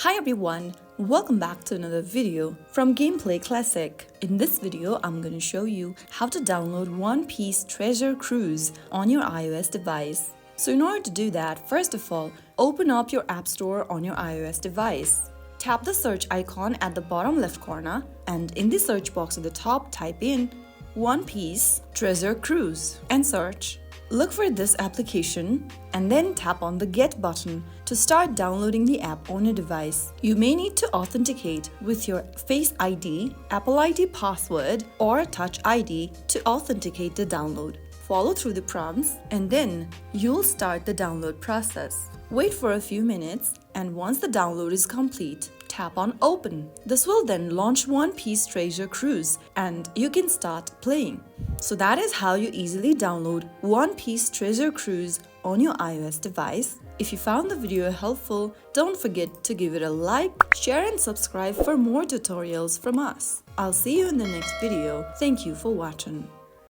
Hi everyone, welcome back to another video from Gameplay Classic. In this video, I'm going to show you how to download One Piece Treasure Cruise on your iOS device. So in order to do that, first of all, open up your App Store on your iOS device. Tap the search icon at the bottom left corner and in the search box at the top, type in One Piece Treasure Cruise and search. Look for this application and then tap on the Get button to start downloading the app on your device. You may need to authenticate with your Face ID, Apple ID password, or Touch ID to authenticate the download. Follow through the prompts and then you'll start the download process. Wait for a few minutes and once the download is complete, tap on Open. This will then launch One Piece Treasure Cruise and you can start playing. So that is how you easily download One Piece Treasure Cruise on your iOS device. If you found the video helpful, don't forget to give it a like, share and subscribe for more tutorials from us. I'll see you in the next video. Thank you for watching.